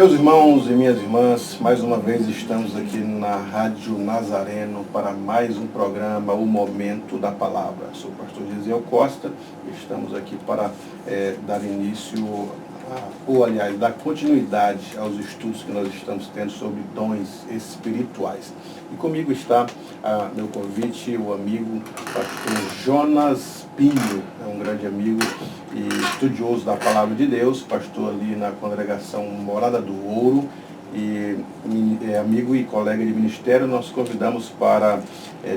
Meus irmãos e minhas irmãs, mais uma vez estamos aqui na Rádio Nazareno para mais um programa, O Momento da Palavra. Sou o pastor Gesiel Costa e estamos aqui para dar início, dar continuidade aos estudos que nós estamos tendo sobre dons espirituais. E comigo está, meu convite, o amigo pastor Jonas Pinho, é um grande amigo e estudioso da Palavra de Deus, pastor ali na congregação Morada do Ouro e amigo e colega de ministério. Nós convidamos para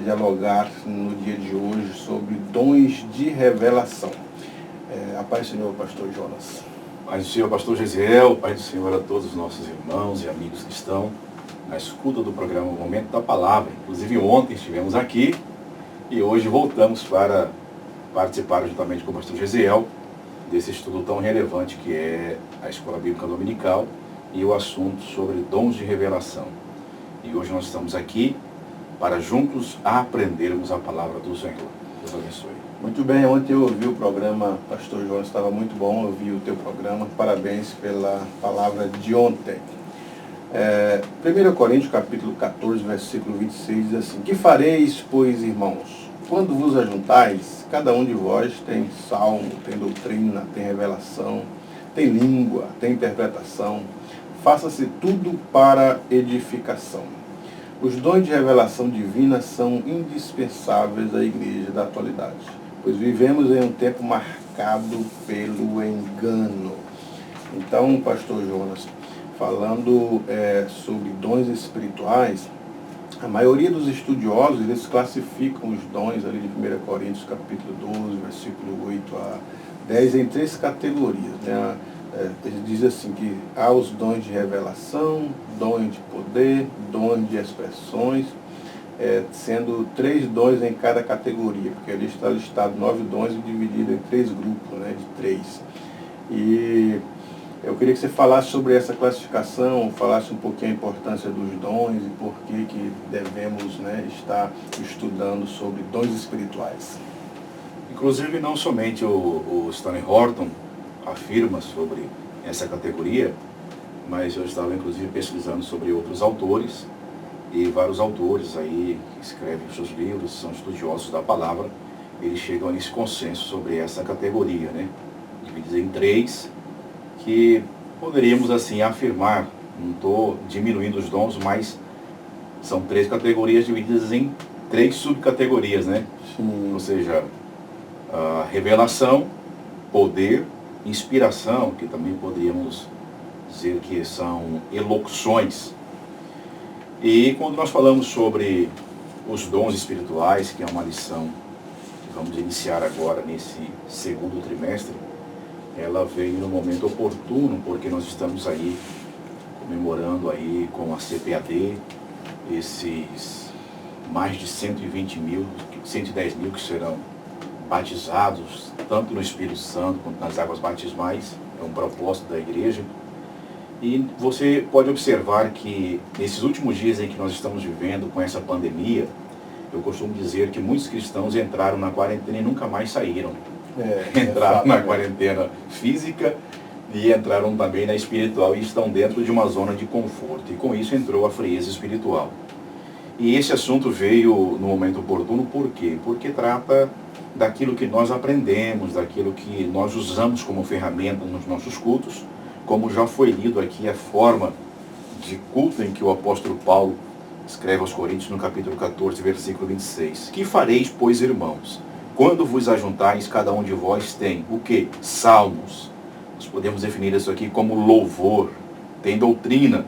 dialogar no dia de hoje sobre dons de revelação. A paz do Senhor, pastor Jonas. Paz do Senhor, pastor Gesiel, paz do Senhor a todos os nossos irmãos e amigos que estão na escuta do programa Momento da Palavra. Inclusive ontem estivemos aqui e hoje voltamos para participar juntamente com o pastor Gesiel desse estudo tão relevante que é a Escola Bíblica Dominical e o assunto sobre dons de revelação. E hoje nós estamos aqui para juntos aprendermos a palavra do Senhor. Deus abençoe. Muito bem, ontem eu ouvi o programa, pastor Jonas, estava muito bom, eu ouvi o teu programa, parabéns pela palavra de ontem. 1 Coríntios capítulo 14, versículo 26 diz assim: Que fareis, pois, irmãos? Quando vos ajuntais, cada um de vós tem salmo, tem doutrina, tem revelação, tem língua, tem interpretação. Faça-se tudo para edificação. Os dons de revelação divina são indispensáveis à igreja da atualidade, pois vivemos em um tempo marcado pelo engano. Então, pastor Jonas, falando sobre dons espirituais, a maioria dos estudiosos, eles classificam os dons ali de 1 Coríntios capítulo 12, versículo 8 a 10, em três categorias, né? Ele diz assim que há os dons de revelação, dons de poder, dons de expressões, sendo 3 dons em cada categoria, porque ali está listado 9 dons e dividido em 3 grupos, né, de 3. E eu queria que você falasse sobre essa classificação, falasse um pouquinho a importância dos dons e por que devemos, né, estar estudando sobre dons espirituais. Inclusive, não somente o Stanley Horton afirma sobre essa categoria, mas eu estava inclusive pesquisando sobre outros autores, e vários autores aí que escrevem os seus livros, são estudiosos da palavra, eles chegam nesse consenso sobre essa categoria, né? Divididos em 3, que poderíamos assim afirmar, não estou diminuindo os dons, mas são 3 categorias divididas em 3 subcategorias, né? Sim. Ou seja, a revelação, poder, inspiração, que também poderíamos dizer que são elocuções. E quando nós falamos sobre os dons espirituais, que é uma lição que vamos iniciar agora nesse segundo trimestre, ela veio no momento oportuno, porque nós estamos aí comemorando aí com a CPAD esses mais de 120 mil, 110 mil que serão batizados, tanto no Espírito Santo quanto nas águas batismais. É um propósito da igreja. E você pode observar que nesses últimos dias em que nós estamos vivendo com essa pandemia, eu costumo dizer que muitos cristãos entraram na quarentena e nunca mais saíram. Entraram na quarentena física e entraram também na espiritual e estão dentro de uma zona de conforto. E com isso entrou a frieza espiritual. E esse assunto veio no momento oportuno, por quê? Porque trata daquilo que nós aprendemos, daquilo que nós usamos como ferramenta nos nossos cultos, como já foi lido aqui a forma de culto em que o apóstolo Paulo escreve aos Coríntios no capítulo 14, versículo 26. Que fareis, pois, irmãos? Quando vos ajuntais, cada um de vós tem o quê? Salmos. Nós podemos definir isso aqui como louvor. Tem doutrina,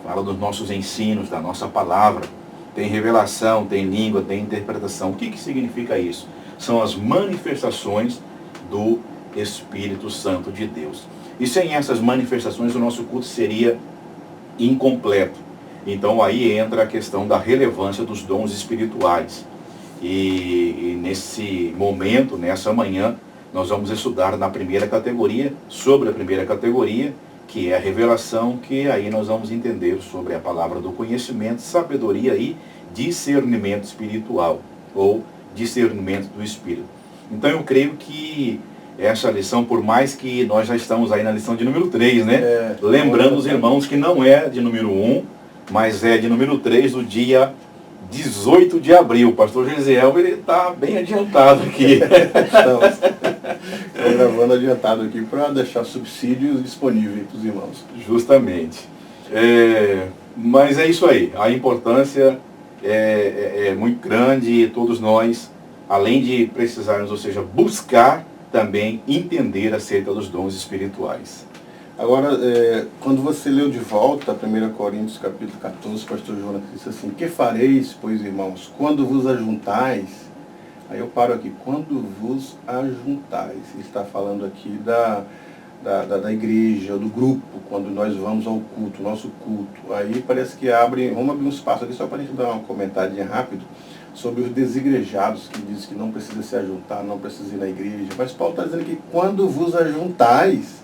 fala dos nossos ensinos, da nossa palavra. Tem revelação, tem língua, tem interpretação. O que significa isso? São as manifestações do Espírito Santo de Deus. E sem essas manifestações o nosso culto seria incompleto. Então aí entra a questão da relevância dos dons espirituais. E nesse momento, nessa manhã, nós vamos estudar na primeira categoria, sobre a primeira categoria, que é a revelação, que aí nós vamos entender sobre a palavra do conhecimento, sabedoria e discernimento espiritual, ou discernimento do Espírito. Então eu creio que essa lição, por mais que nós já estamos aí na lição de número 3, né? É, Lembrando os irmãos que não é de número 1, mas é de número 3 do dia 18 de abril. O pastor Gesiel, ele está bem adiantado aqui. Estou gravando adiantado aqui para deixar subsídios disponíveis para os irmãos. Justamente. Mas é isso aí. A importância é muito grande e todos nós, além de precisarmos, ou seja, buscar também entender acerca dos dons espirituais. Agora, quando você leu de volta 1 Coríntios capítulo 14, pastor Jonas disse assim: que fareis, pois, irmãos, quando vos ajuntais? Aí eu paro aqui, quando vos ajuntais. Ele está falando aqui da igreja, do grupo, quando nós vamos ao culto, nosso culto. Aí parece que vamos abrir um espaço aqui só para a gente dar uma comentadinha rápido sobre os desigrejados, que diz que não precisa se ajuntar, não precisa ir na igreja. Mas Paulo está dizendo que quando vos ajuntais,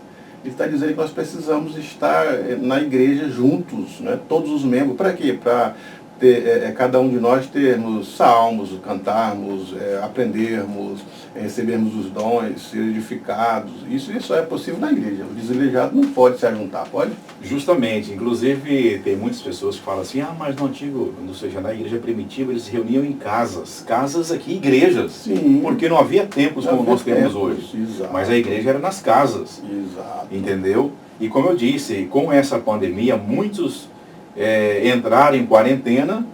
ele está dizendo que nós precisamos estar na igreja juntos, né? Todos os membros. Para quê? Para cada um de nós termos salmos, cantarmos, aprendermos, recebermos os dons, ser edificados. Isso só é possível na igreja. O desigregado não pode se ajuntar, pode? Justamente. Inclusive, tem muitas pessoas que falam assim, mas no antigo, ou seja, na igreja primitiva, eles se reuniam em casas. Casas aqui, igrejas. Sim. Porque não havia templos como nós temos hoje. Exato. Mas a igreja era nas casas. Exato. Entendeu? E como eu disse, com essa pandemia, muitos entraram em quarentena,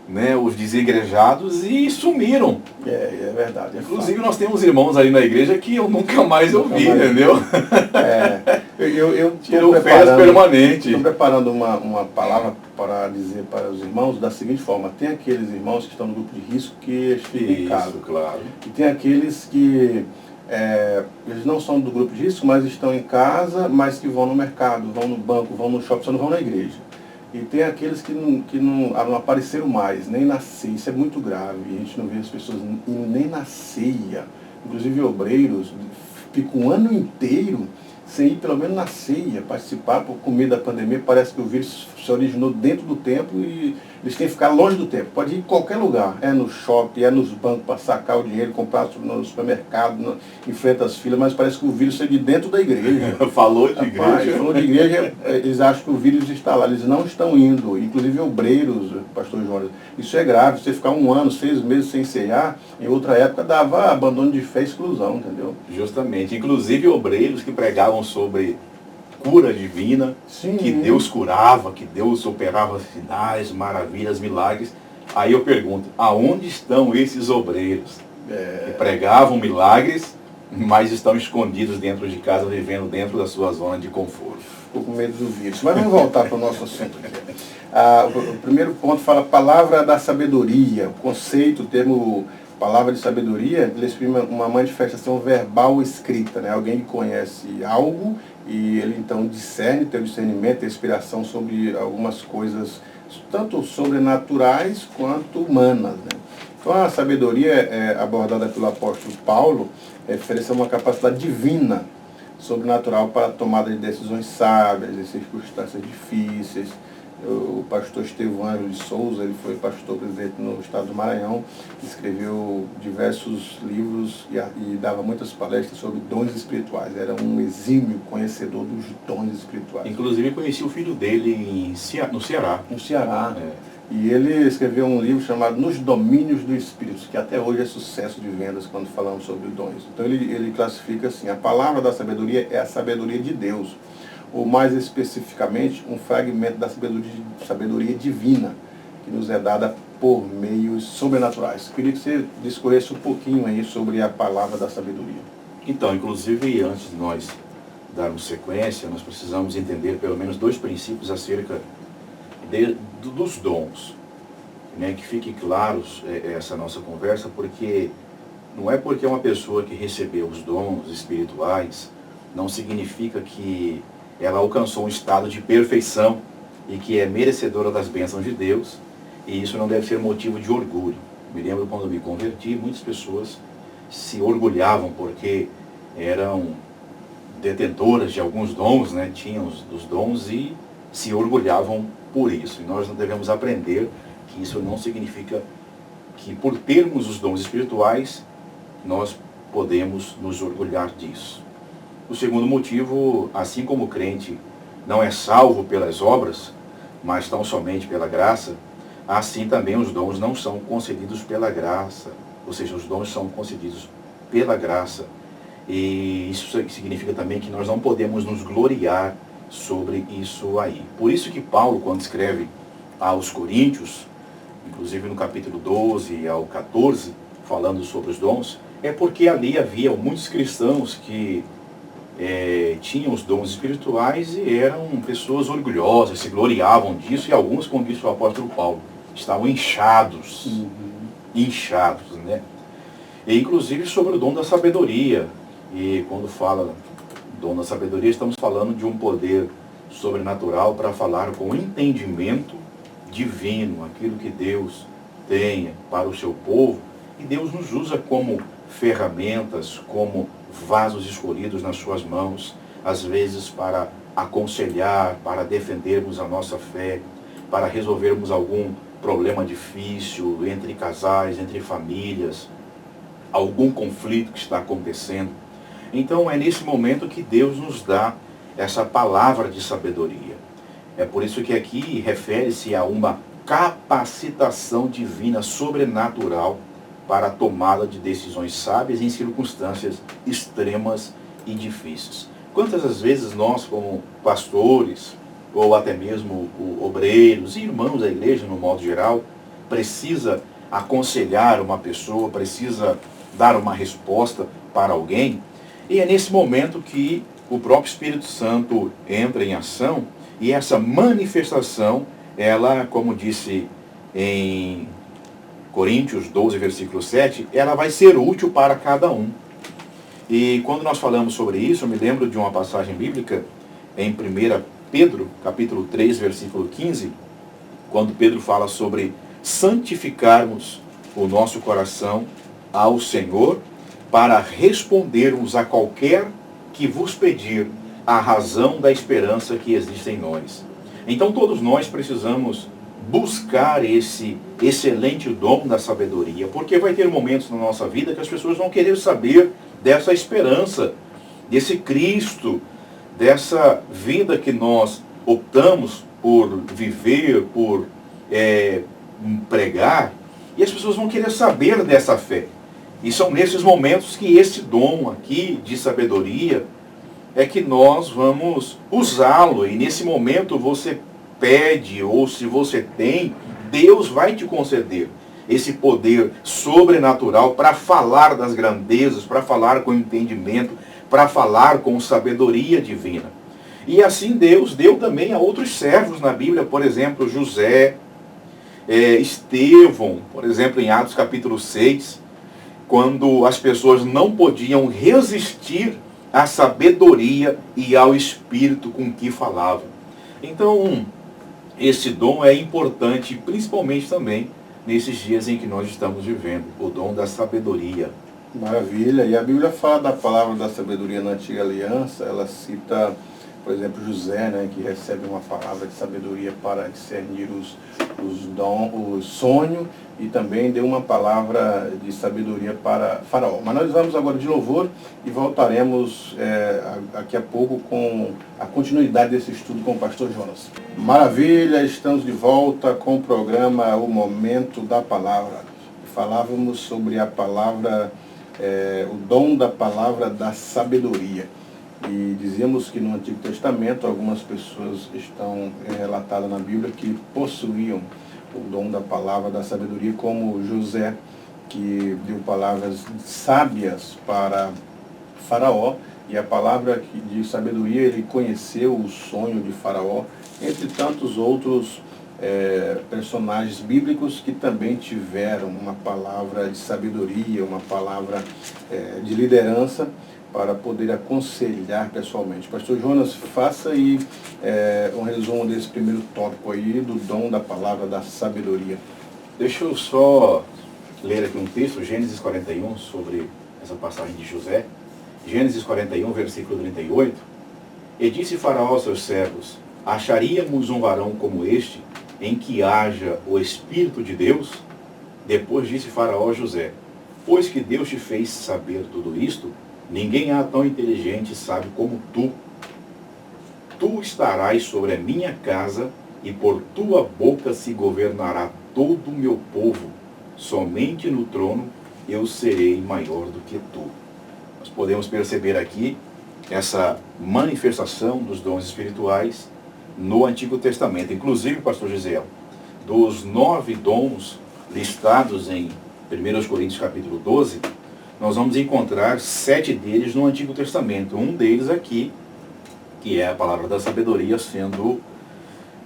né, os desigrejados, e sumiram. É verdade. Inclusive nós temos irmãos ali na igreja que eu nunca mais ouvi, entendeu? Eu tirou férias permanente. Estou preparando uma palavra para dizer para os irmãos da seguinte forma: tem aqueles irmãos que estão no grupo de risco que ficam em casa. Claro. E tem aqueles que eles não são do grupo de risco, mas estão em casa, mas que vão no mercado, vão no banco, vão no shopping, só não vão na igreja. E tem aqueles que não apareceram mais, nem na ceia. Isso é muito grave. A gente não vê as pessoas indo nem na ceia. Inclusive obreiros ficam um ano inteiro sem ir pelo menos na ceia, participar por meio da pandemia. Parece que o vírus se originou dentro do templo e eles têm que ficar longe do templo. Pode ir em qualquer lugar. É no shopping, é nos bancos para sacar o dinheiro, comprar no supermercado, enfrenta as filas, mas parece que o vírus é de dentro da igreja. Falou de igreja. Falou de igreja, eles acham que o vírus está lá. Eles não estão indo. Inclusive obreiros, pastor Jonas. Isso é grave. Você ficar 1 ano, 6 meses sem ceiar, em outra época dava abandono de fé e exclusão, entendeu? Justamente. Inclusive obreiros que pregavam sobre cura divina, Sim. Que Deus curava, que Deus operava sinais, maravilhas, milagres. Aí eu pergunto, aonde estão esses obreiros que pregavam milagres, mas estão escondidos dentro de casa, vivendo dentro da sua zona de conforto? Ficou com medo do vírus. Mas vamos voltar para o nosso assunto aqui. O primeiro ponto fala palavra da sabedoria. O conceito, o termo palavra de sabedoria, ele exprime uma manifestação verbal escrita, né? Alguém que conhece algo e ele então discerne, tem o discernimento, tem inspiração sobre algumas coisas, tanto sobrenaturais quanto humanas, né? Então a sabedoria abordada pelo apóstolo Paulo refere-se a uma capacidade divina, sobrenatural para a tomada de decisões sábias, em circunstâncias difíceis. O pastor Estevão Ângelo de Souza, ele foi pastor presidente no estado do Maranhão, escreveu diversos livros e dava muitas palestras sobre dons espirituais. Era um exímio conhecedor dos dons espirituais. Inclusive conheci o filho dele no Ceará. No Ceará. E ele escreveu um livro chamado Nos Domínios do Espírito, que até hoje é sucesso de vendas quando falamos sobre dons. Então ele classifica assim: a palavra da sabedoria é a sabedoria de Deus, ou mais especificamente, um fragmento da sabedoria divina, que nos é dada por meios sobrenaturais. Queria que você discorresse um pouquinho aí sobre a palavra da sabedoria. Então, inclusive, antes de nós darmos sequência, nós precisamos entender pelo menos 2 princípios acerca dos dons. Né? Que fique claro essa nossa conversa, porque não é porque é uma pessoa que recebeu os dons espirituais, não significa que ela alcançou um estado de perfeição e que é merecedora das bênçãos de Deus, e isso não deve ser motivo de orgulho. Me lembro quando me converti, muitas pessoas se orgulhavam porque eram detentoras de alguns dons, né? Tinham os dons e se orgulhavam por isso. E nós não devemos aprender que isso não significa que por termos os dons espirituais, nós podemos nos orgulhar disso. O segundo motivo, assim como o crente não é salvo pelas obras, mas tão somente pela graça, assim também os dons não são concedidos pela graça, ou seja, os dons são concedidos pela graça. E isso significa também que nós não podemos nos gloriar sobre isso aí. Por isso que Paulo, quando escreve aos Coríntios, inclusive no capítulo 12 ao 14, falando sobre os dons, é porque ali havia muitos cristãos que tinham os dons espirituais e eram pessoas orgulhosas, se gloriavam disso, e alguns, como disse o apóstolo Paulo, estavam inchados, né? E inclusive sobre o dom da sabedoria. E quando fala dom da sabedoria, estamos falando de um poder sobrenatural para falar com entendimento divino, aquilo que Deus tem para o seu povo, e Deus nos usa como ferramentas, como vasos escolhidos nas suas mãos, às vezes para aconselhar, para defendermos a nossa fé, para resolvermos algum problema difícil entre casais, entre famílias, algum conflito que está acontecendo. Então é nesse momento que Deus nos dá essa palavra de sabedoria. É por isso que aqui refere-se a uma capacitação divina sobrenatural para a tomada de decisões sábias em circunstâncias extremas e difíceis. Quantas as vezes nós, como pastores, ou até mesmo obreiros e irmãos da igreja, no modo geral, precisa aconselhar uma pessoa, precisa dar uma resposta para alguém, e é nesse momento que o próprio Espírito Santo entra em ação, e essa manifestação, ela, como disse em Coríntios 12, versículo 7, ela vai ser útil para cada um. E quando nós falamos sobre isso, eu me lembro de uma passagem bíblica em 1 Pedro, capítulo 3, versículo 15, quando Pedro fala sobre santificarmos o nosso coração ao Senhor para respondermos a qualquer que vos pedir a razão da esperança que existe em nós. Então todos nós precisamos buscar esse excelente dom da sabedoria, porque vai ter momentos na nossa vida que as pessoas vão querer saber dessa esperança, desse Cristo, dessa vida que nós optamos por viver, por pregar, e as pessoas vão querer saber dessa fé. E são nesses momentos que esse dom aqui de sabedoria é que nós vamos usá-lo, e nesse momento você pede, ou se você tem, Deus vai te conceder esse poder sobrenatural para falar das grandezas, para falar com entendimento, para falar com sabedoria divina. E assim Deus deu também a outros servos na Bíblia, por exemplo, José, Estevão, por exemplo, em Atos capítulo 6, quando as pessoas não podiam resistir à sabedoria e ao espírito com que falavam. Então, esse dom é importante, principalmente também nesses dias em que nós estamos vivendo, o dom da sabedoria. Maravilha. E a Bíblia fala da palavra da sabedoria na Antiga Aliança, ela cita, por exemplo, José, né, que recebe uma palavra de sabedoria para discernir os sonhos, e também deu uma palavra de sabedoria para Faraó. Mas nós vamos agora de louvor e voltaremos daqui a pouco com a continuidade desse estudo com o pastor Jonas. Maravilha, estamos de volta com o programa O Momento da Palavra. Falávamos sobre a palavra, o dom da palavra da sabedoria. E dizíamos que no Antigo Testamento algumas pessoas estão relatadas na Bíblia que possuíam o dom da palavra da sabedoria, como José, que deu palavras sábias para Faraó, e a palavra de sabedoria, ele conheceu o sonho de Faraó, entre tantos outros personagens bíblicos que também tiveram uma palavra de sabedoria, uma palavra de liderança, para poder aconselhar pessoalmente. Pastor Jonas, faça aí um resumo desse primeiro tópico aí, do dom da palavra da sabedoria. Deixa eu só ler aqui um texto, Gênesis 41, sobre essa passagem de José. Gênesis 41, versículo 38. E disse Faraó aos seus servos: acharíamos um varão como este, em que haja o Espírito de Deus? Depois disse Faraó a José: Depois que Deus te fez saber tudo isto, ninguém há tão inteligente e sábio como tu. Tu estarás sobre a minha casa, e por tua boca se governará todo o meu povo. Somente no trono eu serei maior do que tu. Nós podemos perceber aqui essa manifestação dos dons espirituais no Antigo Testamento. Inclusive, pastor Gisele, dos 9 dons listados em 1 Coríntios capítulo 12, nós vamos encontrar 7 deles no Antigo Testamento. Um deles aqui, que é a palavra da sabedoria sendo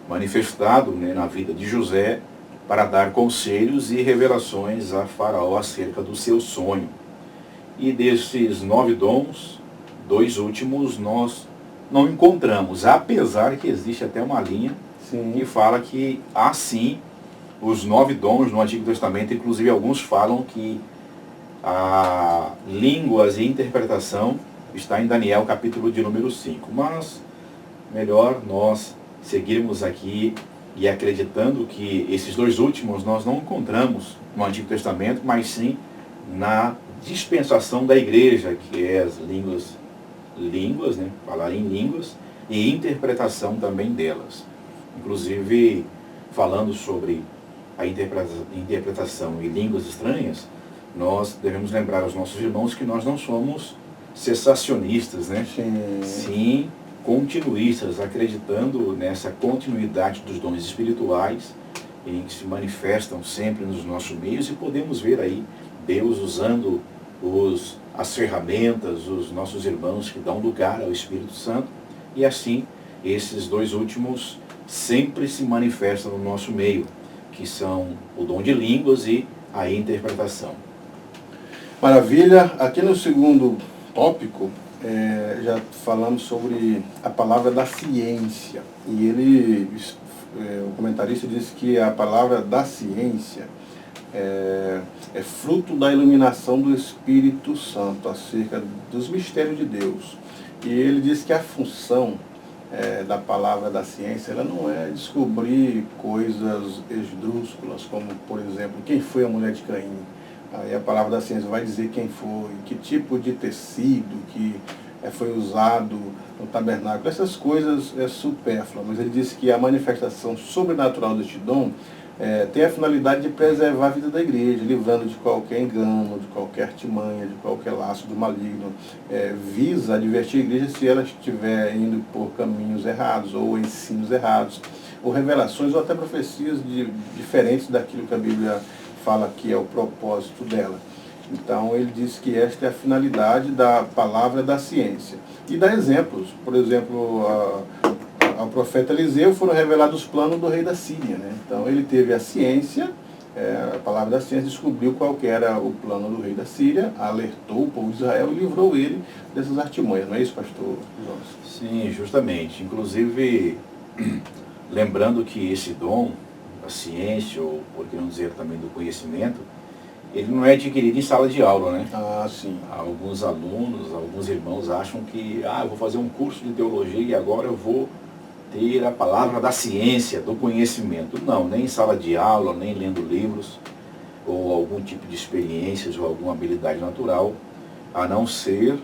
manifestado, né, na vida de José, para dar conselhos e revelações a Faraó acerca do seu sonho. E desses 9 dons, 2 últimos nós não encontramos, apesar que existe até uma linha que fala que há sim os 9 dons no Antigo Testamento. Inclusive alguns falam que a línguas e interpretação está em Daniel capítulo de número 5. Mas melhor nós seguirmos aqui e acreditando que esses 2 últimos nós não encontramos no Antigo Testamento, mas sim na dispensação da igreja, que é as línguas, né, falar em línguas, e interpretação também delas. Inclusive, falando sobre a interpretação e línguas estranhas, nós devemos lembrar aos nossos irmãos que nós não somos cessacionistas, né? Sim, continuistas, acreditando nessa continuidade dos dons espirituais, em que se manifestam sempre nos nossos meios, e podemos ver aí Deus usando as ferramentas, os nossos irmãos que dão lugar ao Espírito Santo, e assim esses 2 últimos sempre se manifestam no nosso meio, que são o dom de línguas e a interpretação. Maravilha. Aqui no segundo tópico, já falamos sobre a palavra da ciência. E o comentarista disse que a palavra da ciência é fruto da iluminação do Espírito Santo acerca dos mistérios de Deus. E ele diz que a função da palavra da ciência, ela não é descobrir coisas esdrúxulas, como, por exemplo, quem foi a mulher de Caim. Aí a palavra da ciência vai dizer quem foi, que tipo de tecido que foi usado no tabernáculo. Essas coisas supérfluas, mas ele disse que a manifestação sobrenatural deste dom tem a finalidade de preservar a vida da igreja, livrando de qualquer engano, de qualquer artimanha, de qualquer laço do maligno. Visa advertir a igreja se ela estiver indo por caminhos errados, ou ensinos errados, ou revelações, ou até profecias diferentes daquilo que a Bíblia fala que é o propósito dela. Então ele diz que esta é a finalidade da palavra da ciência. E dá exemplos. Por exemplo, ao profeta Eliseu foram revelados os planos do rei da Síria, né? Então ele teve a ciência, a palavra da ciência, descobriu qual que era o plano do rei da Síria, alertou o povo de Israel e livrou ele dessas artimanhas. Não é isso, pastor Jonas? Sim, justamente. Inclusive, lembrando que esse dom, a ciência, ou por que não dizer também do conhecimento, ele não é adquirido em sala de aula, né? Ah, sim. Alguns alunos, alguns irmãos acham que, eu vou fazer um curso de teologia e agora eu vou ter a palavra da ciência, do conhecimento. Não, nem em sala de aula, nem lendo livros, ou algum tipo de experiências, ou alguma habilidade natural, a não ser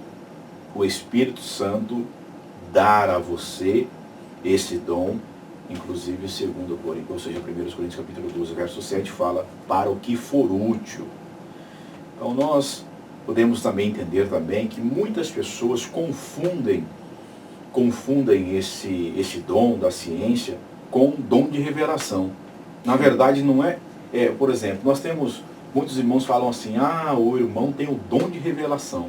o Espírito Santo dar a você esse dom. Inclusive, segundo Coríntios, ou seja, 1 Coríntios capítulo 12, verso 7, fala para o que for útil. Então nós podemos também entender também que muitas pessoas confundem esse dom da ciência com o dom de revelação. Na verdade não por exemplo, nós temos, muitos irmãos falam assim, o irmão tem o dom de revelação.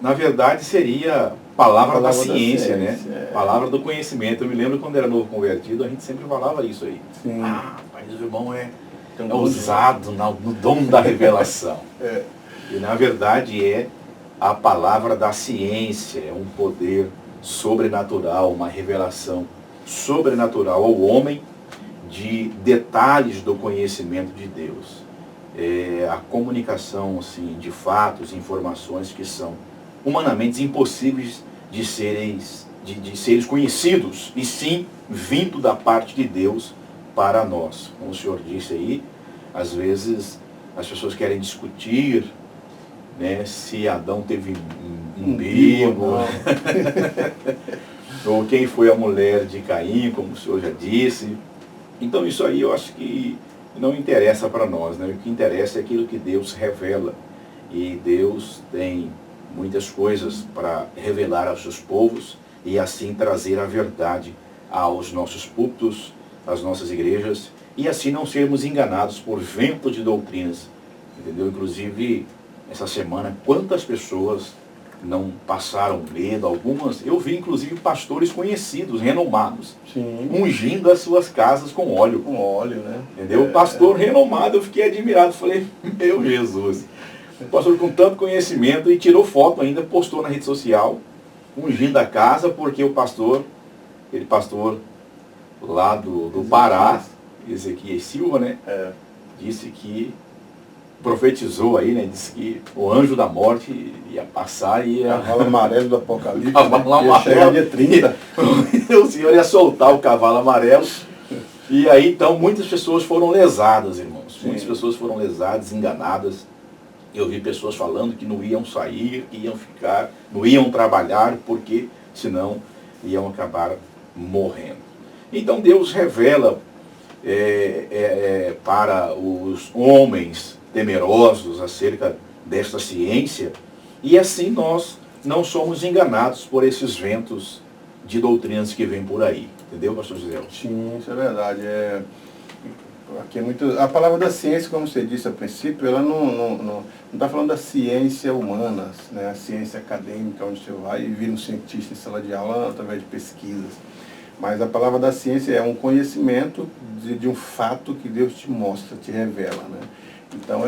Na verdade seria palavra da ciência, né? Palavra do conhecimento. Eu me lembro quando era novo convertido, a gente sempre falava isso aí. Sim. Mas o irmão é usado no dom da revelação. E na verdade é a palavra da ciência, é um poder sobrenatural, uma revelação sobrenatural ao homem de detalhes do conhecimento de Deus. A comunicação assim, de fatos, informações que são humanamente impossíveis de seres conhecidos, e sim vindo da parte de Deus para nós. Como o senhor disse aí, às vezes as pessoas querem discutir, né, se Adão teve um umbigo, ou quem foi a mulher de Caim, como o senhor já disse. Então isso aí eu acho que não interessa para nós, né? O que interessa é aquilo que Deus revela. E Deus tem muitas coisas para revelar aos seus povos e assim trazer a verdade aos nossos púlpitos, às nossas igrejas, e assim não sermos enganados por vento de doutrinas, entendeu? Inclusive, essa semana, quantas pessoas não passaram medo, algumas, eu vi inclusive pastores conhecidos, renomados, Sim. ungindo as suas casas com óleo. Com óleo, né? Entendeu? Pastor renomado, eu fiquei admirado, falei, meu Jesus, um pastor com tanto conhecimento, e tirou foto ainda, postou na rede social, ungindo a casa, porque o pastor, aquele pastor lá do Pará, Ezequiel Silva, né? Disse que, profetizou aí, né? Disse que o anjo da morte ia passar e ia... Cavalo amarelo do Apocalipse. Cavalo Ia chegar dia 30. O Senhor ia soltar o cavalo amarelo. E aí, então, muitas pessoas foram lesadas, irmãos. Sim. Muitas pessoas foram lesadas, enganadas. Eu vi pessoas falando que não iam sair, que iam ficar, não iam trabalhar, porque senão iam acabar morrendo. Então Deus revela para os homens temerosos acerca desta ciência, e assim nós não somos enganados por esses ventos de doutrinas que vêm por aí. Entendeu, pastor José? Sim, isso é verdade. Aqui é muito, a palavra da ciência, como você disse a princípio, ela não está falando da ciência humana, né? A ciência acadêmica, onde você vai e vira um cientista em sala de aula através de pesquisas. Mas a palavra da ciência é um conhecimento de um fato que Deus te mostra, te revela, né? Então,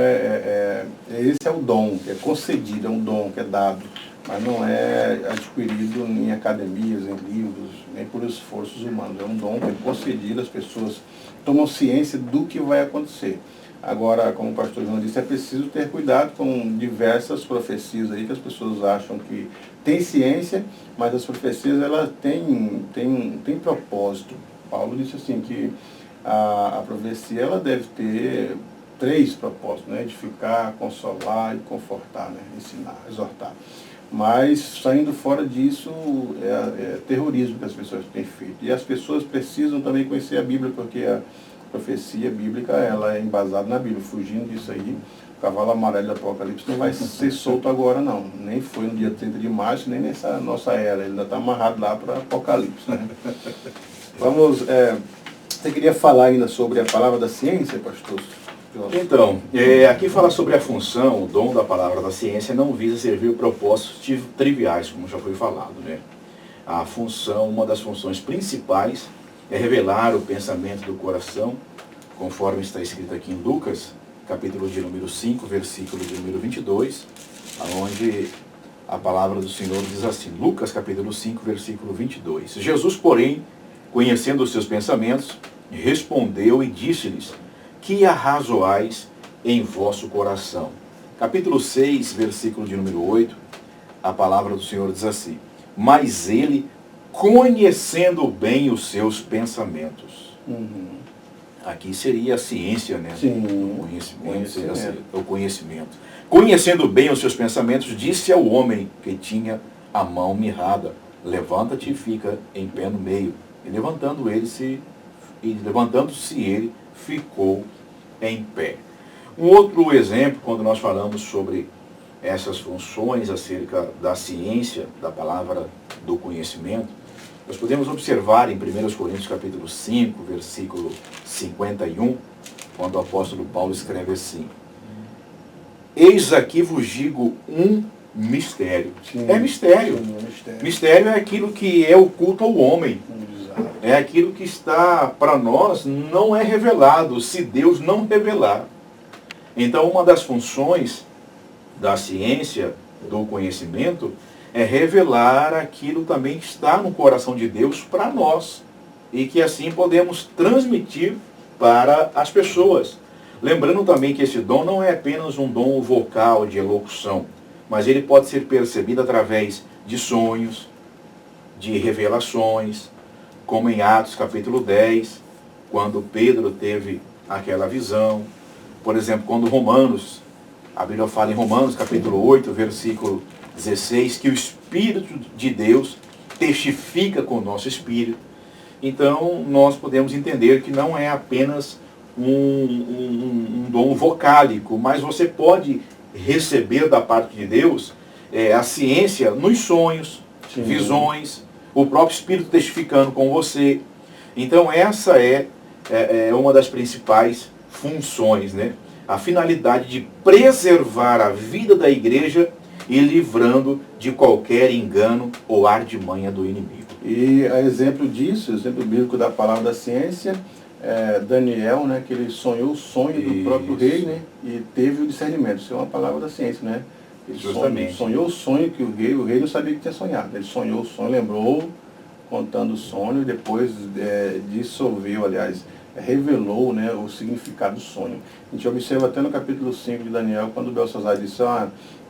esse é o dom, que é concedido, é um dom que é dado, mas não é adquirido em academias, em livros, nem por esforços humanos. É um dom que é concedido, as pessoas tomam ciência do que vai acontecer. Agora, como o pastor João disse, é preciso ter cuidado com diversas profecias aí que as pessoas acham que tem ciência, mas as profecias elas têm propósito. Paulo disse assim que a profecia ela deve ter 3 propósitos, né? Edificar, consolar e confortar, né? Ensinar, exortar. Mas, saindo fora disso, é terrorismo que as pessoas têm feito. E as pessoas precisam também conhecer a Bíblia, porque a profecia bíblica ela é embasada na Bíblia. Fugindo disso aí, o cavalo amarelo do Apocalipse não vai ser solto agora, não. Nem foi no dia 30 de março, nem nessa nossa era. Ele ainda está amarrado lá para Apocalipse, né? Vamos... você queria falar ainda sobre a palavra da ciência, pastor? Então, aqui fala sobre a função, o dom da palavra da ciência não visa servir propósitos triviais, como já foi falado, né? A função, uma das funções principais é revelar o pensamento do coração, conforme está escrito aqui em Lucas, capítulo de número 5, versículo de número 22, onde a palavra do Senhor diz assim, Lucas capítulo 5, versículo 22. Jesus, porém, conhecendo os seus pensamentos, respondeu e disse-lhes, que arrazoais em vosso coração. Capítulo 6, versículo de número 8, a palavra do Senhor diz assim, mas ele, conhecendo bem os seus pensamentos. Aqui seria a ciência, né? Sim, o conhecimento. Conhecendo bem os seus pensamentos, disse ao homem que tinha a mão mirrada, levanta-te e fica em pé no meio. E levantando-se ele, ficou em pé. Um outro exemplo, quando nós falamos sobre essas funções acerca da ciência, da palavra do conhecimento, nós podemos observar em 1 Coríntios capítulo 5, versículo 51, quando o apóstolo Paulo escreve assim, eis aqui vos digo um mistério. Sim, é mistério. sim, mistério. Mistério é aquilo que é oculto ao homem. É aquilo que está para nós, não é revelado, se Deus não revelar. Então, uma das funções da ciência, do conhecimento, é revelar aquilo também que está no coração de Deus para nós. E que assim podemos transmitir para as pessoas. Lembrando também que esse dom não é apenas um dom vocal de elocução, mas ele pode ser percebido através de sonhos, de revelações, como em Atos capítulo 10, quando Pedro teve aquela visão, Por exemplo, quando a Bíblia fala em Romanos, capítulo 8, versículo 16, que o Espírito de Deus testifica com o nosso espírito. Então, nós podemos entender que não é apenas um dom vocálico, mas você pode receber da parte de Deus a ciência nos sonhos, sim, visões, o próprio Espírito testificando com você. Então, essa é uma das principais funções, né? A finalidade de preservar a vida da igreja e livrando de qualquer engano ou artimanha do inimigo. E a exemplo disso, exemplo bíblico da palavra da ciência, Daniel, né, que ele sonhou o sonho do próprio rei, né, e teve o discernimento. Isso é uma palavra da ciência, né? Ele sonhou o sonho que o rei não sabia que tinha sonhado. Ele sonhou o sonho, lembrou, contando o sonho, e depois revelou, né, o significado do sonho. A gente observa até no capítulo 5 de Daniel, quando Belsazar disse,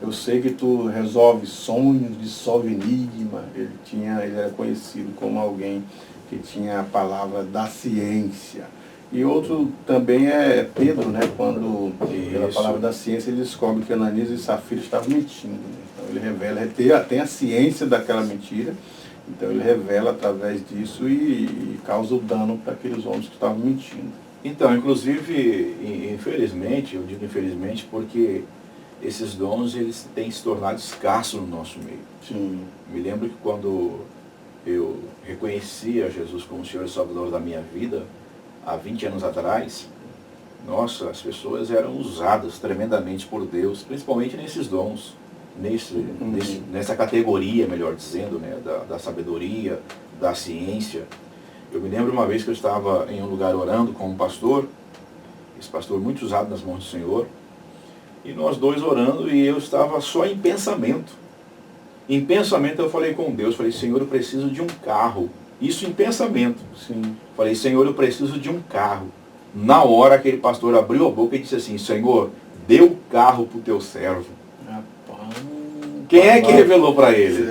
eu sei que tu resolve sonhos, dissolve enigma. Ele era conhecido como alguém que tinha a palavra da ciência. E outro também é Pedro, né, quando pela palavra da ciência ele descobre que Ananias e Safira estavam mentindo. Né? Então ele revela, tem a ciência daquela mentira. Então ele revela através disso e causa o dano para aqueles homens que estavam mentindo. Então, inclusive, infelizmente, eu digo infelizmente porque esses dons eles têm se tornado escassos no nosso meio. Sim. Me lembro que quando eu reconheci a Jesus como Senhor e Salvador da minha vida, há 20 anos atrás, nossa, as pessoas eram usadas tremendamente por Deus, principalmente nesses dons. Nessa categoria, melhor dizendo, né, da sabedoria, da ciência. Eu me lembro uma vez que eu estava em um lugar orando com um pastor, esse pastor muito usado nas mãos do Senhor, e nós dois orando e eu estava só em pensamento. Em pensamento eu falei com Deus, falei, Senhor, eu preciso de um carro. Isso em pensamento. Sim. Falei, Senhor, eu preciso de um carro. Na hora aquele pastor abriu a boca e disse assim, Senhor, dê o carro para o teu servo. Quem é que revelou para ele?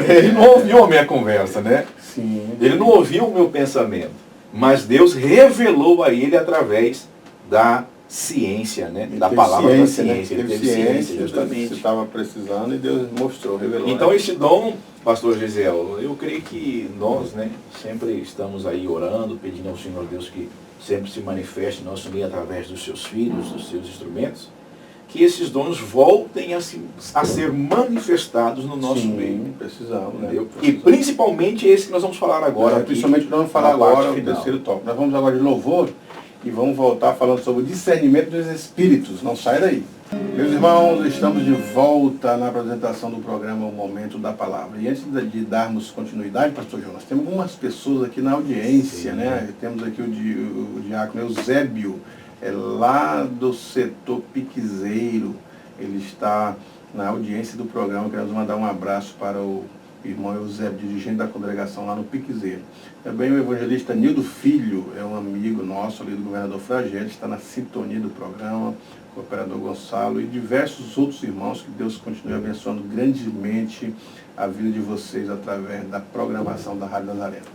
Ele não ouviu a minha conversa, né? Sim. Ele não ouviu o meu pensamento. Mas Deus revelou a ele através da ciência, né? Da palavra da ciência. Ele teve ciência, justamente. Você estava precisando e Deus mostrou, revelou. Então esse dom, pastor Gisiel, eu creio que nós, né, sempre estamos aí orando, pedindo ao Senhor Deus que sempre se manifeste em nosso meio através dos seus filhos, dos seus instrumentos, que esses dons voltem a ser manifestados no nosso meio. Precisamos, né? E principalmente esse que nós vamos falar agora. Principalmente nós vamos falar agora, o terceiro tópico. Nós vamos agora de louvor e vamos voltar falando sobre o discernimento dos espíritos. Não sai daí. Meus irmãos, estamos de volta na apresentação do programa O Momento da Palavra. E antes de darmos continuidade, pastor Jonas, temos algumas pessoas aqui na audiência, né? Temos aqui o diácono Eusébio, lá do setor Piquezeiro. Ele está na audiência do programa. Queremos mandar um abraço para o irmão Eusébio, dirigente da congregação lá no Piquezeiro. Também o evangelista Nildo Filho, é um amigo nosso ali do governador Fragel, está na sintonia do programa, o operador Gonçalo e diversos outros irmãos. Que Deus continue abençoando grandemente a vida de vocês através da programação da Rádio Nazareno.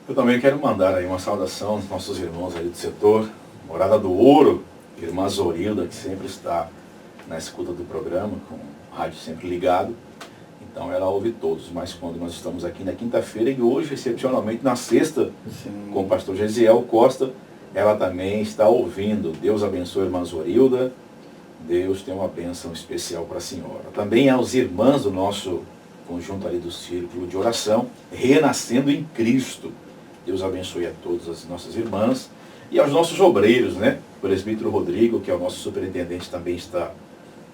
Eu também quero mandar aí uma saudação aos nossos irmãos aí do setor Morada do Ouro, irmã Zorilda, que sempre está na escuta do programa, com o rádio sempre ligado. Então ela ouve todos, mas quando nós estamos aqui na quinta-feira e hoje, excepcionalmente na sexta, com o pastor Gesiel Costa, ela também está ouvindo. Deus abençoe a irmã Zorilda, Deus tem uma bênção especial para a senhora. Também aos irmãs do nosso conjunto ali do Círculo de Oração, Renascendo em Cristo. Deus abençoe a todas as nossas irmãs. E aos nossos obreiros, né? O presbítero Rodrigo, que é o nosso superintendente, também está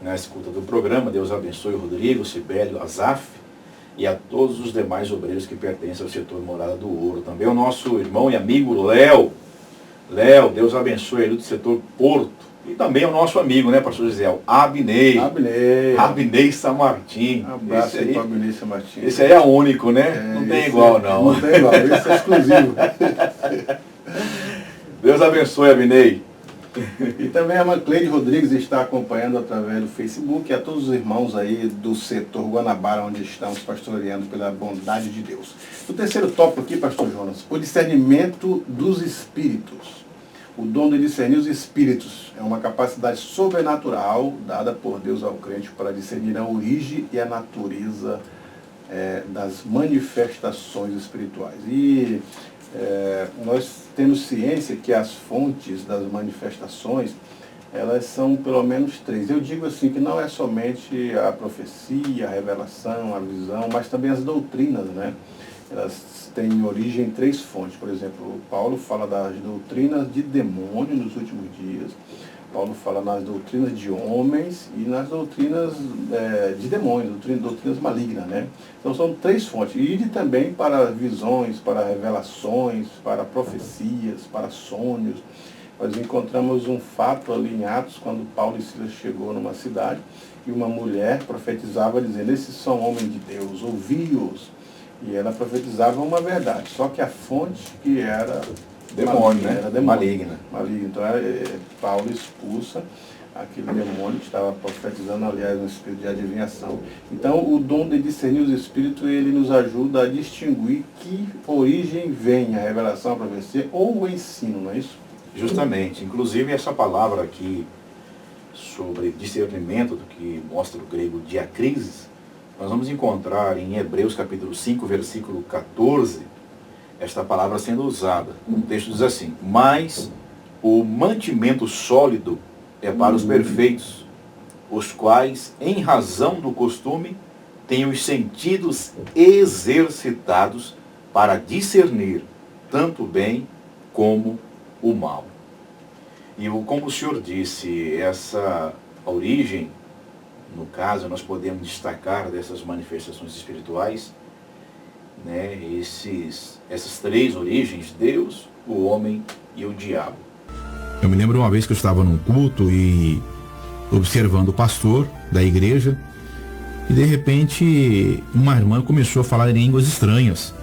na escuta do programa. Deus abençoe o Rodrigo, Sibélio, Azaf e a todos os demais obreiros que pertencem ao setor Morada do Ouro. Também o nosso irmão e amigo Léo. Léo, Deus abençoe ele do setor Porto. E também o nosso amigo, né, pastor Gisel? Abnei. Abnei Samartim. Abraço aí para Abnei Samartim. Esse aí é único, né? Não tem igual, não. Não tem igual, esse é exclusivo. Deus abençoe, Abnei. E também a irmã Cleide Rodrigues está acompanhando através do Facebook, e a todos os irmãos aí do setor Guanabara, onde estamos pastoreando pela bondade de Deus. O terceiro tópico aqui, pastor Jonas, o discernimento dos espíritos. O dom de discernir os espíritos é uma capacidade sobrenatural dada por Deus ao crente para discernir a origem e a natureza das manifestações espirituais. E nós temos ciência que as fontes das manifestações, elas são pelo menos 3. Eu digo assim que não é somente a profecia, a revelação, a visão, mas também as doutrinas, né? Elas têm origem em 3 fontes. Por exemplo, Paulo fala das doutrinas de demônio nos últimos dias. Paulo fala nas doutrinas de homens e nas doutrinas de demônios, doutrinas malignas, né? Então são 3 fontes. E também para visões, para revelações, para profecias, para sonhos. Nós encontramos um fato ali em Atos, quando Paulo e Silas chegou numa cidade e uma mulher profetizava dizendo: esses são homens de Deus, ouvi-os. E ela profetizava uma verdade, só que a fonte que era demônio, né? Era demônio, maligna. Então Paulo expulsa aquele demônio que estava profetizando, aliás, um espírito de adivinhação. Então o dom de discernir os espíritos, ele nos ajuda a distinguir que origem vem a revelação, a profecia ou o ensino, não é isso? Justamente. Inclusive essa palavra aqui sobre discernimento, do que mostra o grego diacrisis, nós vamos encontrar em Hebreus capítulo 5, versículo 14, esta palavra sendo usada. O texto diz assim: mas o mantimento sólido é para os perfeitos, os quais, em razão do costume, têm os sentidos exercitados para discernir tanto o bem como o mal. E como o senhor disse, essa origem, no caso, nós podemos destacar dessas manifestações espirituais, né, essas 3 origens: Deus, o homem e o diabo. Eu me lembro uma vez que eu estava num culto e observando o pastor da igreja, e de repente uma irmã começou a falar em línguas estranhas.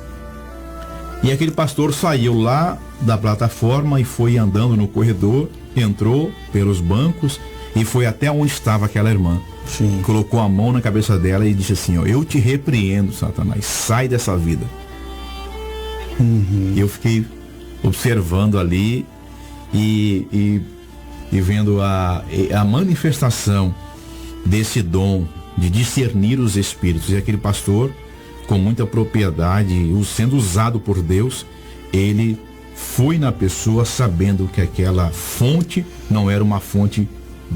E aquele pastor saiu lá da plataforma e foi andando no corredor, entrou pelos bancos e foi até onde estava aquela irmã. Sim. Colocou a mão na cabeça dela e disse assim: ó, eu te repreendo, Satanás, sai dessa vida. E eu fiquei observando ali e vendo a manifestação desse dom de discernir os espíritos. E aquele pastor, com muita propriedade, sendo usado por Deus, ele foi na pessoa sabendo que aquela fonte não era uma fonte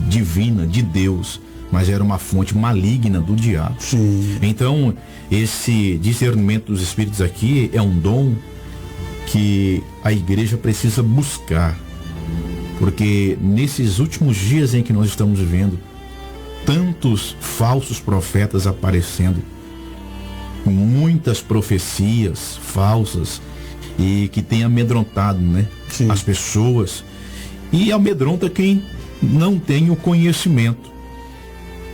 divina, de Deus, mas era uma fonte maligna do diabo. Sim. Então, esse discernimento dos espíritos aqui é um dom que a igreja precisa buscar, porque nesses últimos dias em que nós estamos vivendo, tantos falsos profetas aparecendo, muitas profecias falsas, e que tem amedrontado, né, as pessoas, e amedronta quem não tem o conhecimento.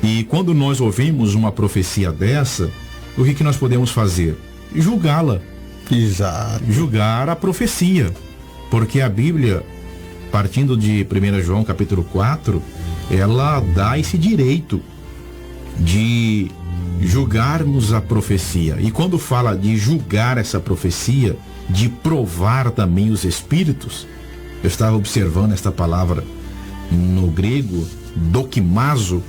E quando nós ouvimos uma profecia dessa, o que nós podemos fazer? Julgá-la. Exato. Julgar a profecia. Porque a Bíblia, partindo de 1 João capítulo 4, ela dá esse direito de julgarmos a profecia. E quando fala de julgar essa profecia, de provar também os espíritos, eu estava observando esta palavra no grego, dokimazo,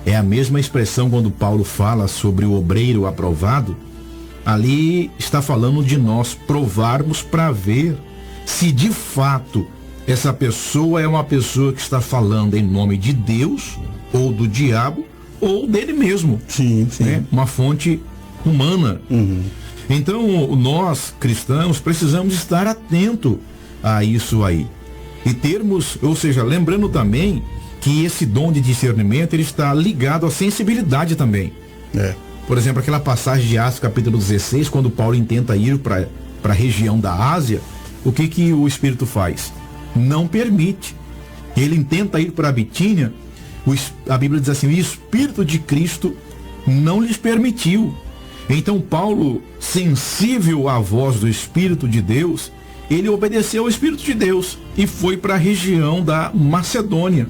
é a mesma expressão quando Paulo fala sobre o obreiro aprovado. Ali está falando de nós provarmos para ver se de fato essa pessoa é uma pessoa que está falando em nome de Deus, ou do diabo, ou dele mesmo. Sim, sim. Né? Uma fonte humana. Então, nós, cristãos, precisamos estar atento a isso aí. E termos, ou seja, lembrando também que esse dom de discernimento, ele está ligado à sensibilidade também. Por exemplo, aquela passagem de Atos capítulo 16, quando Paulo intenta ir para a região da Ásia, o que o Espírito faz? Não permite. Ele tenta ir para a Bitínia, a Bíblia diz assim: o Espírito de Cristo não lhes permitiu. Então Paulo, sensível à voz do Espírito de Deus, ele obedeceu ao Espírito de Deus e foi para a região da Macedônia.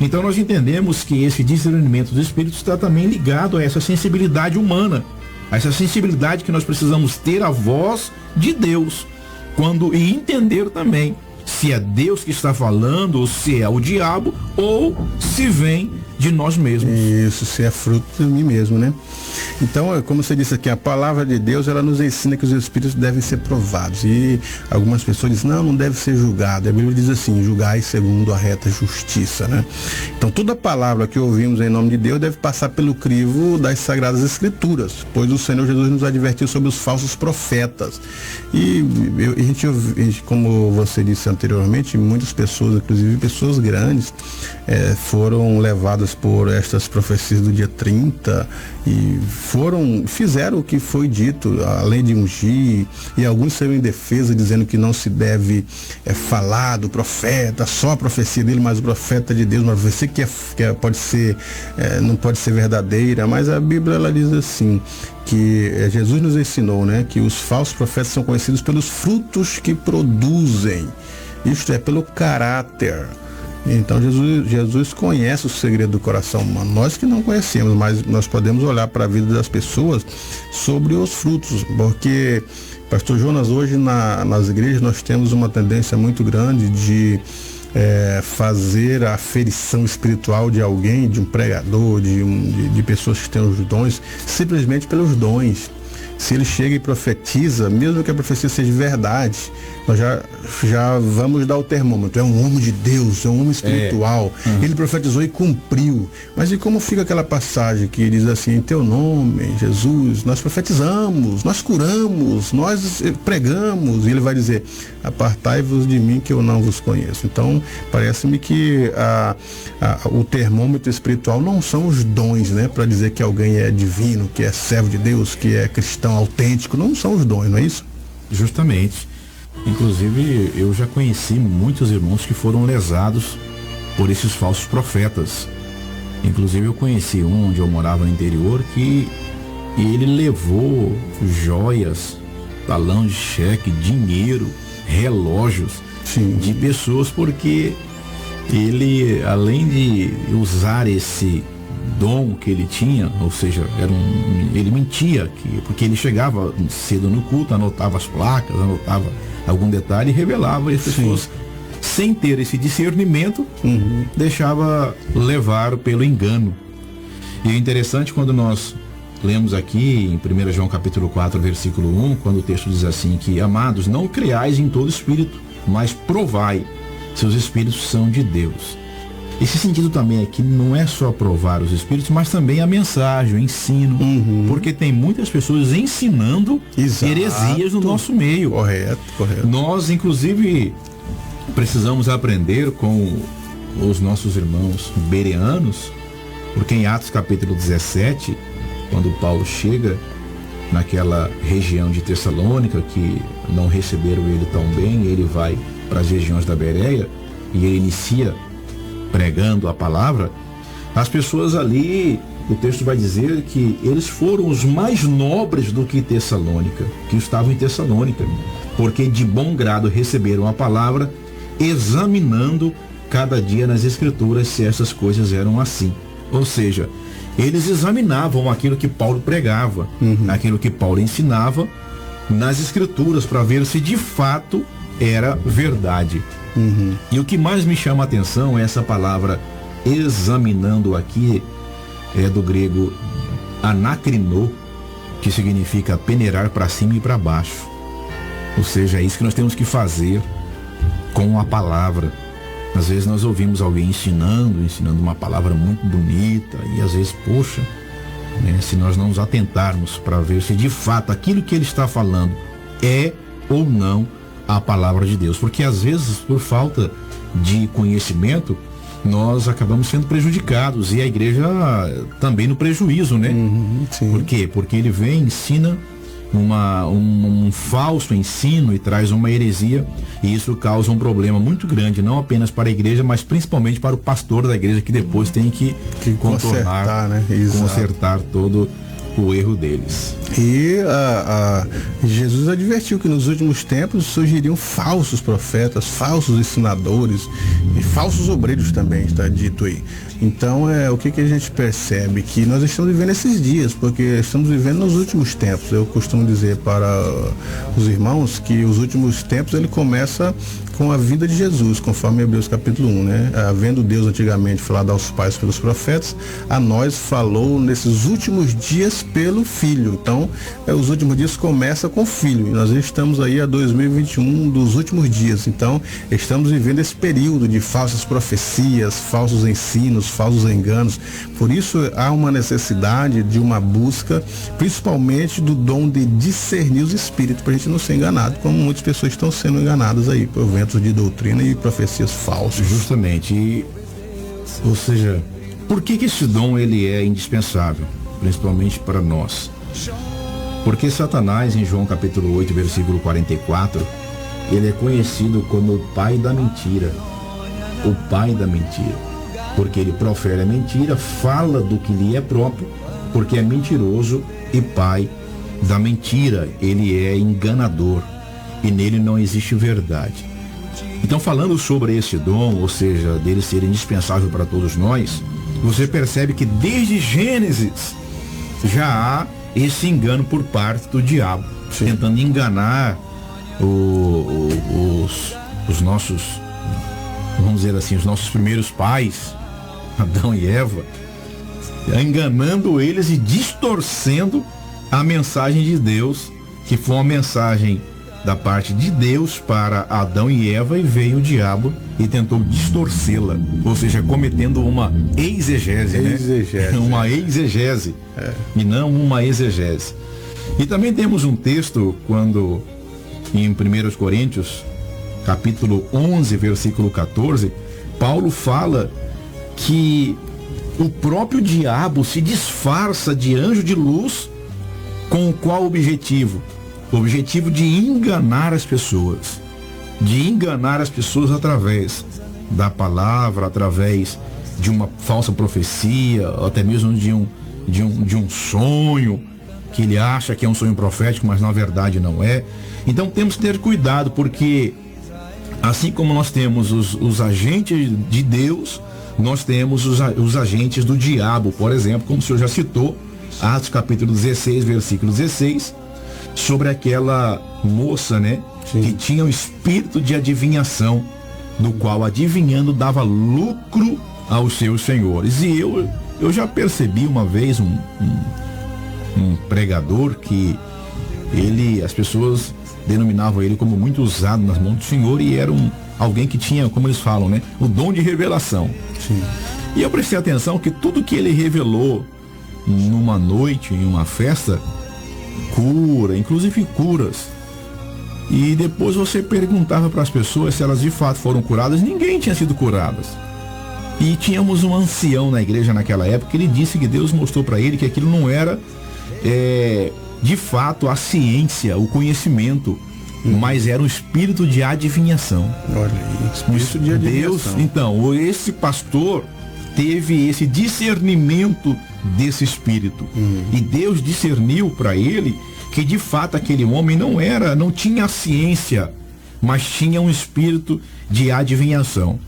Então nós entendemos que esse discernimento do Espírito está também ligado a essa sensibilidade humana, a essa sensibilidade que nós precisamos ter à voz de Deus, e entender também se é Deus que está falando, ou se é o diabo, ou se vem de nós mesmos. Isso, se é fruto de mim mesmo, né? Então, como você disse aqui, a palavra de Deus, ela nos ensina que os espíritos devem ser provados. E algumas pessoas dizem, não deve ser julgado. A Bíblia diz assim, julgai segundo a reta justiça, né? Então, toda palavra que ouvimos em nome de Deus deve passar pelo crivo das Sagradas Escrituras, pois o Senhor Jesus nos advertiu sobre os falsos profetas. E a gente, como você disse anteriormente, muitas pessoas, inclusive pessoas grandes, foram levadas por estas profecias do dia 30 e fizeram o que foi dito, além de ungir, e alguns saíram em defesa dizendo que não se deve falar do profeta, só a profecia dele, mas o profeta de Deus, uma profecia que pode ser, não pode ser verdadeira, mas a Bíblia ela diz assim, que Jesus nos ensinou, né, que os falsos profetas são conhecidos pelos frutos que produzem, isto é, pelo caráter. Então Jesus conhece o segredo do coração humano. Nós que não conhecemos, mas nós podemos olhar para a vida das pessoas sobre os frutos, porque, pastor Jonas, hoje nas igrejas nós temos uma tendência muito grande de fazer a aferição espiritual de alguém, de um pregador, de pessoas que têm os dons, simplesmente pelos dons. Se ele chega e profetiza, mesmo que a profecia seja verdade, nós já vamos dar o termômetro. É um homem de Deus, é um homem espiritual. Ele profetizou e cumpriu. Mas e como fica aquela passagem que diz assim, em teu nome, Jesus, nós profetizamos, nós curamos, nós pregamos. E ele vai dizer, apartai-vos de mim que eu não vos conheço. Então, parece-me que o termômetro espiritual não são os dons, né? Para dizer que alguém é divino, que é servo de Deus, que é cristão autêntico. Não são os dons, não é isso? Justamente. Inclusive, eu já conheci muitos irmãos que foram lesados por esses falsos profetas. Inclusive, eu conheci um onde eu morava no interior que ele levou joias, talão de cheque, dinheiro, relógios de pessoas, porque ele, além de usar esse dom que ele tinha, ou seja, ele mentia, porque ele chegava cedo no culto, anotava as placas, anotava algum detalhe e revelava, e as pessoas, sem ter esse discernimento, deixava levar pelo engano. E é interessante quando nós lemos aqui em 1 João capítulo 4, versículo 1, quando o texto diz assim que, amados, não creais em todo espírito, mas provai se os espíritos são de Deus. Esse sentido também aqui não é só provar os espíritos, mas também a mensagem, o ensino. Porque tem muitas pessoas ensinando heresias no nosso meio. Correto. Nós, inclusive, precisamos aprender com os nossos irmãos bereanos, porque em Atos capítulo 17, quando Paulo chega naquela região de Tessalônica, que não receberam ele tão bem, ele vai para as regiões da Bereia e ele inicia pregando a palavra. As pessoas ali, o texto vai dizer que eles foram os mais nobres do que Tessalônica, que estavam em Tessalônica, porque de bom grado receberam a palavra, examinando cada dia nas escrituras se essas coisas eram assim. Ou seja, eles examinavam aquilo que Paulo pregava, aquilo que Paulo ensinava nas escrituras, para ver se de fato era verdade. E o que mais me chama a atenção é essa palavra examinando aqui, é do grego anakrinô, que significa peneirar para cima e para baixo. Ou seja, é isso que nós temos que fazer com a palavra. Às vezes nós ouvimos alguém ensinando uma palavra muito bonita, e às vezes, poxa, né, se nós não nos atentarmos para ver se de fato aquilo que ele está falando é ou não a palavra de Deus, porque às vezes, por falta de conhecimento, nós acabamos sendo prejudicados, e a igreja também no prejuízo, né? Por quê? Porque ele vem, ensina um falso ensino e traz uma heresia, e isso causa um problema muito grande, não apenas para a igreja, mas principalmente para o pastor da igreja, que depois tem que contornar, consertar todo o erro deles. E Jesus advertiu que nos últimos tempos surgiriam falsos profetas, falsos ensinadores e falsos obreiros também, está dito aí. Então, o que a gente percebe? Que nós estamos vivendo esses dias, porque estamos vivendo nos últimos tempos. Eu costumo dizer para os irmãos que os últimos tempos ele começa com a vinda de Jesus, conforme Hebreus capítulo 1, né? Havendo Deus antigamente falado aos pais pelos profetas, a nós falou nesses últimos dias pelo Filho. Então, os últimos dias começam com o Filho. E nós estamos aí a 2021 dos últimos dias. Então, estamos vivendo esse período de falsas profecias, falsos ensinos, falsos enganos. Por isso, há uma necessidade de uma busca, principalmente do dom de discernir os espíritos, para a gente não ser enganado, como muitas pessoas estão sendo enganadas aí por ventos de doutrina e profecias falsas. Justamente. Ou seja, por que esse dom ele é indispensável, principalmente para nós? Porque Satanás, em João capítulo 8, versículo 44, ele é conhecido como o pai da mentira. O pai da mentira. Porque ele profere a mentira, fala do que lhe é próprio, porque é mentiroso e pai da mentira. Ele é enganador e nele não existe verdade. Então, falando sobre esse dom, ou seja, dele ser indispensável para todos nós, você percebe que desde Gênesis já há esse engano por parte do diabo, tentando enganar os nossos, vamos dizer assim, os nossos primeiros pais, Adão e Eva, enganando eles e distorcendo a mensagem de Deus, que foi uma mensagem da parte de Deus para Adão e Eva, e veio o diabo e tentou distorcê-la, ou seja, cometendo uma exegese, né? Uma exegese, e não uma exegese. E também temos um texto quando em 1 Coríntios capítulo 11, versículo 14, Paulo fala que o próprio diabo se disfarça de anjo de luz. Com qual objetivo? O objetivo de enganar as pessoas. De enganar as pessoas através da palavra, através de uma falsa profecia, ou até mesmo de um sonho, que ele acha que é um sonho profético, mas na verdade não é. Então temos que ter cuidado, porque assim como nós temos os agentes de Deus, nós temos os agentes do diabo. Por exemplo, como o senhor já citou, Atos capítulo 16, versículo 16, sobre aquela moça, né? Sim. Que tinha um espírito de adivinhação, no qual adivinhando dava lucro aos seus senhores. E eu já percebi uma vez um pregador que as pessoas denominavam ele como muito usado nas mãos do Senhor, e era alguém que tinha, como eles falam, né? O dom de revelação. Sim. E eu prestei atenção que tudo que ele revelou numa noite, em uma festa, cura, inclusive curas. E depois você perguntava para as pessoas se elas de fato foram curadas, ninguém tinha sido curadas. E tínhamos um ancião na igreja naquela época, ele disse que Deus mostrou para ele que aquilo não era de fato a ciência, o conhecimento, mas era um espírito de adivinhação. Olha aí, espírito de adivinhação. Deus, então, esse pastor teve esse discernimento desse espírito. E Deus discerniu para ele que de fato aquele homem não tinha a ciência, mas tinha um espírito de adivinhação.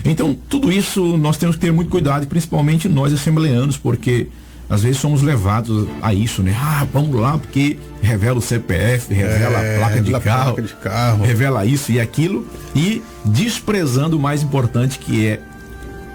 Então, tudo isso nós temos que ter muito cuidado, principalmente nós assembleanos, porque às vezes somos levados a isso, né? Vamos lá, porque revela o CPF, revela a placa de carro, revela isso e aquilo, e desprezando o mais importante, que é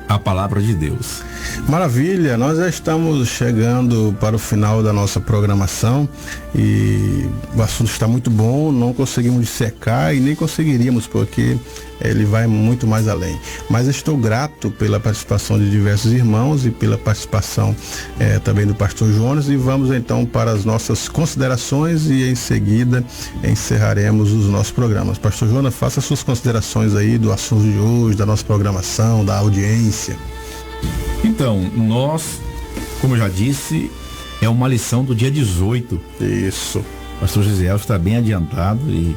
a palavra de Deus. Maravilha, nós já estamos chegando para o final da nossa programação e o assunto está muito bom, não conseguimos dissecar e nem conseguiríamos, porque ele vai muito mais além. Mas estou grato pela participação de diversos irmãos e pela participação também do pastor Jonas, e vamos então para as nossas considerações e em seguida encerraremos os nossos programas. Pastor Jonas, faça suas considerações aí do assunto de hoje, da nossa programação, da audiência. Então, nós, como eu já disse, é uma lição do dia 18. Isso. O pastor Gisele está bem adiantado e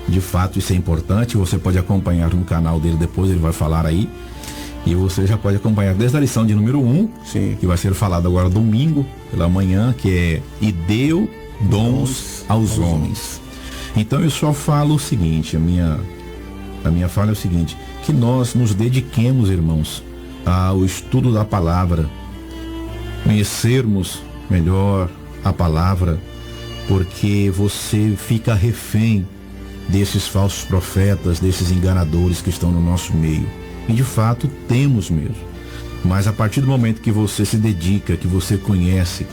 de fato isso é importante. Você pode acompanhar no canal dele depois, ele vai falar aí. E você já pode acompanhar desde a lição de número 1, sim, que vai ser falado agora domingo pela manhã, que é "E deu dons aos homens". Então eu só falo o seguinte, a minha fala é o seguinte, que nós nos dediquemos, irmãos, ao estudo da palavra, conhecermos melhor a palavra, porque você fica refém desses falsos profetas, desses enganadores que estão no nosso meio. E de fato temos mesmo. Mas a partir do momento que você se dedica, que você conhece,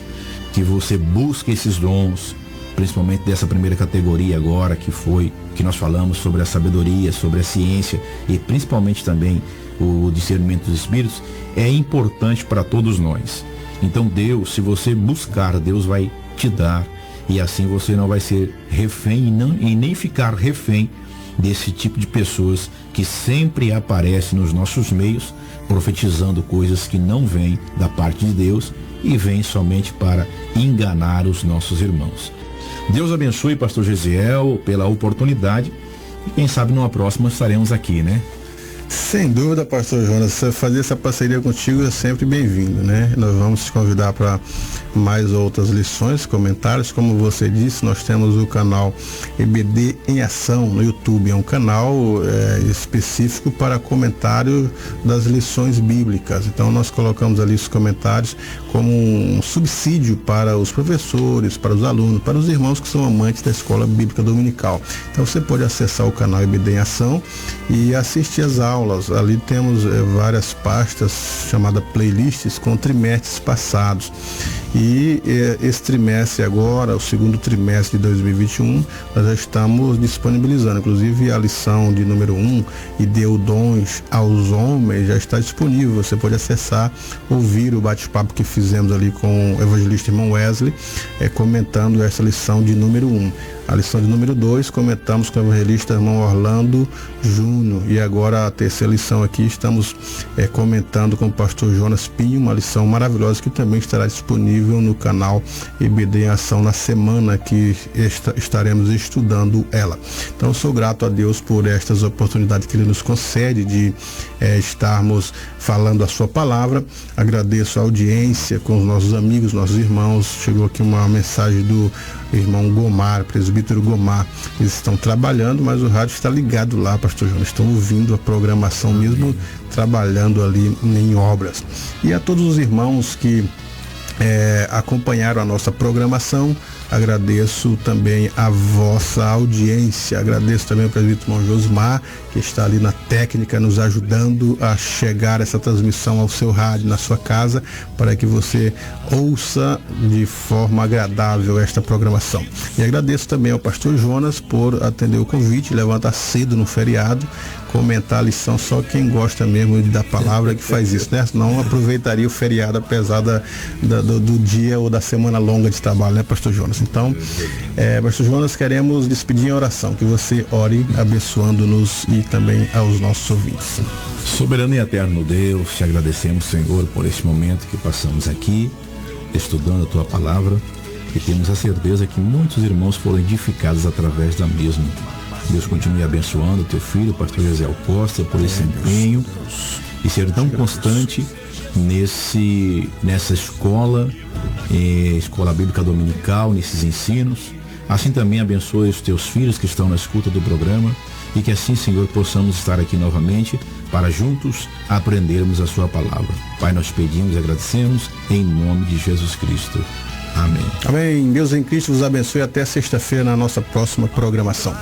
que você busca esses dons, principalmente dessa primeira categoria agora, que nós falamos sobre a sabedoria, sobre a ciência e principalmente também o discernimento dos espíritos, é importante para todos nós. Então Deus, se você buscar, Deus vai te dar, e assim você não vai ser refém e nem ficar refém desse tipo de pessoas que sempre aparecem nos nossos meios, profetizando coisas que não vêm da parte de Deus e vêm somente para enganar os nossos irmãos. Deus abençoe, pastor Gesiel, pela oportunidade, e quem sabe numa próxima estaremos aqui, né? Sem dúvida, pastor Jonas, fazer essa parceria contigo é sempre bem-vindo, né? Nós vamos te convidar para mais outras lições, comentários. Como você disse, nós temos o canal EBD em Ação no YouTube. É um canal específico para comentário das lições bíblicas. Então nós colocamos ali os comentários como um subsídio para os professores, para os alunos, para os irmãos que são amantes da escola bíblica dominical. Então você pode acessar o canal EBD em Ação e assistir as aulas. Ali temos várias pastas chamadas playlists com trimestres passados. E esse trimestre agora, o segundo trimestre de 2021, nós já estamos disponibilizando. Inclusive a lição de número 1, e deu dons aos homens, já está disponível. Você pode acessar, ouvir o bate-papo que fizemos ali com o evangelista irmão Wesley, comentando essa lição de número 1. A lição de número 2, comentamos com o evangelista irmão Orlando Júnior. E agora a terceira lição aqui, estamos comentando com o pastor Jonas Pinho, uma lição maravilhosa que também estará disponível no canal EBD em Ação na semana que estaremos estudando ela. Então eu sou grato a Deus por estas oportunidades que Ele nos concede de estarmos falando a sua palavra. Agradeço a audiência com os nossos amigos, nossos irmãos. Chegou aqui uma mensagem do irmão Gomar, presbítero Gomar. Eles estão trabalhando, mas o rádio está ligado lá, pastor Jonas. Estão ouvindo a programação mesmo trabalhando ali em obras. E a todos os irmãos que acompanharam a nossa programação, agradeço também a vossa audiência. Agradeço também ao presbítero irmão Josmar, que está ali na técnica nos ajudando a chegar essa transmissão ao seu rádio, na sua casa, para que você ouça de forma agradável esta programação. E agradeço também ao pastor Jonas por atender o convite, levantar cedo no feriado, comentar a lição. Só quem gosta mesmo da palavra que faz isso, né? Senão aproveitaria o feriado, apesar do dia ou da semana longa de trabalho, né, pastor Jonas? Então, pastor Jonas, queremos despedir em oração, que você ore abençoando-nos e também aos nossos ouvintes. Soberano e eterno Deus, te agradecemos, Senhor, por este momento que passamos aqui, estudando a tua palavra, e temos a certeza que muitos irmãos foram edificados através da mesma. Deus continue abençoando o teu filho, pastor Gesiel Costa, por esse empenho e ser tão constante nessa escola bíblica dominical, nesses ensinos. Assim também abençoe os teus filhos que estão na escuta do programa, e que assim, Senhor, possamos estar aqui novamente para juntos aprendermos a sua palavra. Pai, nós pedimos e agradecemos em nome de Jesus Cristo. Amém. Amém. Deus em Cristo vos abençoe. Até sexta-feira na nossa próxima programação.